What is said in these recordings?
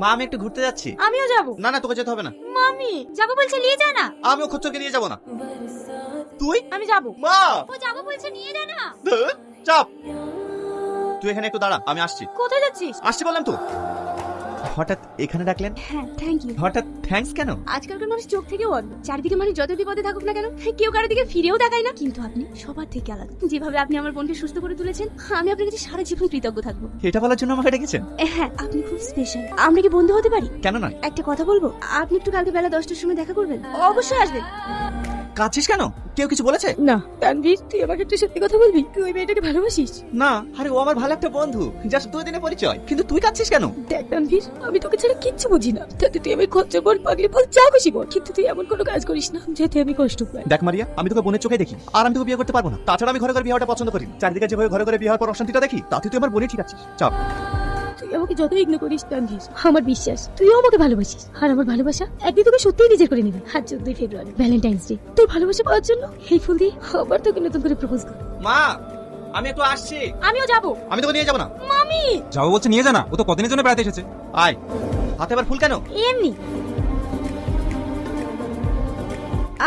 মা আমি একটু ঘুরতে যাচ্ছি। আমিও যাবো। না না তোকে যেতে হবে না। মামি যাবো বলছে, নিয়ে যা না। আমিও খচ্চরকে নিয়ে যাবো না। তুই? আমি যাবো। মা ও যাবো বলছে, নিয়ে যা না। ধুর, চাপ। তুই এখানে একটু দাঁড়া, আমি আসছি। কোথায় যাচ্ছিস? আসছি বললাম তো। হঠাৎ এখানে ডাকলেন? হ্যাঁ, থ্যাংক ইউ। হঠাৎ থ্যাঙ্কস কেন? আজকালকার মানুষ চোখ থেকেও অন্ধ। চারিদিকে মানুষ যত বিপদে থাকুক না কেন, কেউ কারোর দিকে ফিরেও তাকায় না। কিন্তু আপনি সবার থেকে আলাদা। যেভাবে আপনি আমার বোনকে সুস্থ করে তুলেছেন, আমি আপনার কাছে সারা জীবন কৃতজ্ঞ থাকবো। এটা বলার জন্য আমাকে ডেকেছেন? হ্যাঁ, আপনি খুব স্পেশাল। আমরা কি বন্ধু হতে পারি? কেন নয়? একটা কথা বলবো, আপনি একটু কালকে বেলা 10টার সময় দেখা করবেন। অবশ্যই আসবেন। কাঁদছিস কেন? কেউ কিছু বলেছে? না তানভীর, তুই আমাকে একটু সত্যি কথা বলবি, তুই ওই মেয়েটাকে ভালোবাসিস? না, আরে ও আমার ভালো একটা বন্ধু, জাস্ট 2 দিনের পরিচয়। কিন্তু তুই কাঁদছিস কেন? দেখ তানভীর, আমি তোকে ছাড়া কিচ্ছু বুঝি না। তাতে তুই আমি খরচা বল, পাগলি বল, যা খুশি বল, কিন্তু তুই এমন কোনো কাজ করিস না যাতে আমি কষ্ট পাই। দেখ মারিয়া, আমি তোকে বোনের চোখে দেখি, আর আমি তোকে বিয়ে করতে পারবো না। তাছাড়া আমি ঘরে ঘরে বিয়ে হওয়াটা পছন্দ করি না। চারিদিকে যেভাবে ঘরে ঘরে বিয়ে হওয়ার পর অশান্তিটা দেখি, তাতে তুই আমার বোনই ঠিক আছিস। চাপ। তুই আমাকে যত ইগনোর করিস তানভীর, আমার বিশ্বাস তুইও আমাকে ভালোবাসিস। আর আমার ভালোবাসা একদিন তোকে সত্যিই নিজের করে নিবি। আর 14 ফেব্রুয়ারি ভ্যালেন্টাইন্স ডে, তোর ভালোবাসা পাওয়ার জন্য এই ফুল দিয়ে আবার তোকে নতুন করে প্রপোজ কর। মা আমি একটু আসছি। আমিও যাবো। আমি তোকে নিয়ে যাবো না। মামি যাবো বলছে, নিয়ে যা না। ও তো কদিনের জন্য বেড়াতে এসেছে। আয়। হাতে আবার ফুল কেন? এমনি।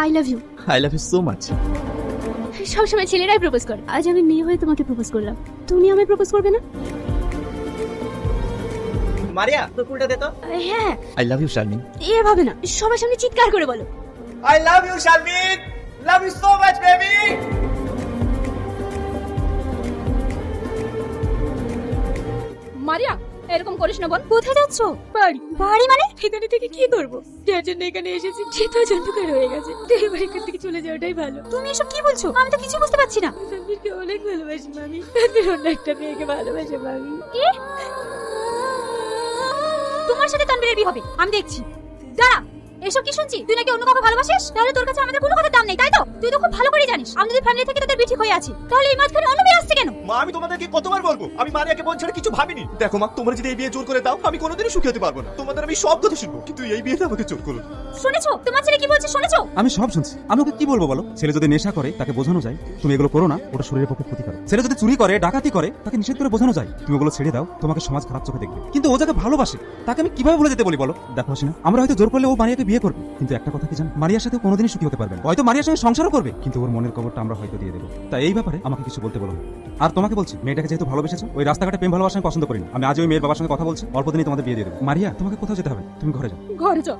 I love you. I love you so much. সবসময় ছেলেরাই প্রপোজ করে, আজ আমি মেয়ে হয়ে তোমাকে প্রপোজ করলাম, তুমি আমায় প্রপোজ করবে না? মারিয়া তোর ফুলটা দে তো। হ্যাঁ। I love you Sharmin. এভাবে না, সবার সামনে চিৎকার করে বলো। I love you, Shalmin. Love you so much, baby. মারিয়া এরকম করিস না বোন। কোথায় যাচ্ছ? বাড়ি। বাড়ি মানে? এখানে থেকে কি করবো? যার জন্য এখানে এসেছি সে তো অন্ধকার হয়ে গেছে। এই বাড়ি থেকে চলে যাওয়াটাই ভালো। তুমি এসব কি বলছো? আমি তো কিছু বুঝতে পারছি না। তানভীরকে অনেক ভালোবাসি মামি। তানভীর অন্য একটা মেয়েকে ভালোবাসে মামি। কি? তোমার সাথে তানভীরের বিয়ে হবে, আমি দেখছি। দাঁড়া, এসব কি শুনছি? তুই নাকি অন্য কাউকে ভালোবাসিস? তাহলে তোর কাছে আমাদের কোনো কথার দাম নেই, তাই তো? তুই তো খুব ভালো করে জানিস আমাদের ফ্যামিলি থেকে তোদের বিয়ে ঠিক হয়ে আছে। তাহলে এই মাঝখানে অন্য বিয়ে আসছে কেন? মা আমি তোমাদেরকে কতবার বলবো, আমি মারিয়াকে বোন ছেড়ে কিছু ভাবিনি। দেখো মা, তোমরা যদি এই বিয়ে জোর করে দাও, আমি কোনোদিনই সুখী হতে পারবো না। তোমাদের আমি সব কথা শুনবো, কিন্তু এই বিয়েটা আমাকে জোর করো। শুনেছো তোমার ছেলে কি বলছে? শুনেছো? আমি সব শুনছি। আমি ওকে কি বলবো বলো? ছেলে যদি নেশা করে তাকে বোঝানো যায় তুমি এগুলো করো না, ওটা শরীরের পক্ষে ক্ষতিকারক। ছেলে যদি চুরি করে, ডাকাতি করে, তাকে নিষেধ করে বোঝানো যায় তুমি ওগুলো ছেড়ে দাও, তোমাকে সমাজ খারাপ চোখে দেখবে। কিন্তু ও যাকে ভালোবাসে তাকে আমি কিভাবে বলে যেতে বলি বলো? দেখো হাসিনা, আমরা হয়তো জোর করলে ও মারিয়াকে বিয়ে করবে, কিন্তু একটা কথা কি জানো, মারিয়ার সাথে কোনোদিনই সুখী হতে পারবে না। হয়তো মারিয়ার সঙ্গে সংসারও করবে, কিন্তু ওর মনের কবরটা আমরা হয়তো দিয়ে দেবো। তাই এই ব্যাপারে আমাকে কিছু বলতে বলো না। আর তোমাকে বলছি, মেয়েটাকে যেহেতু ভালোবেসেছো, ওই রাস্তাঘাটে প্রেম ভালোবাসা আমি পছন্দ করি না। আমি আজ ওই মেয়ের বাবার সঙ্গে কথা বলছি, অল্প দিনই তোমাদের বিয়ে দিয়ে দেবো। মারিয়া তোমাকে কোথাও যেতে হবে, তুমি ঘরে যাও। ঘরে যাও।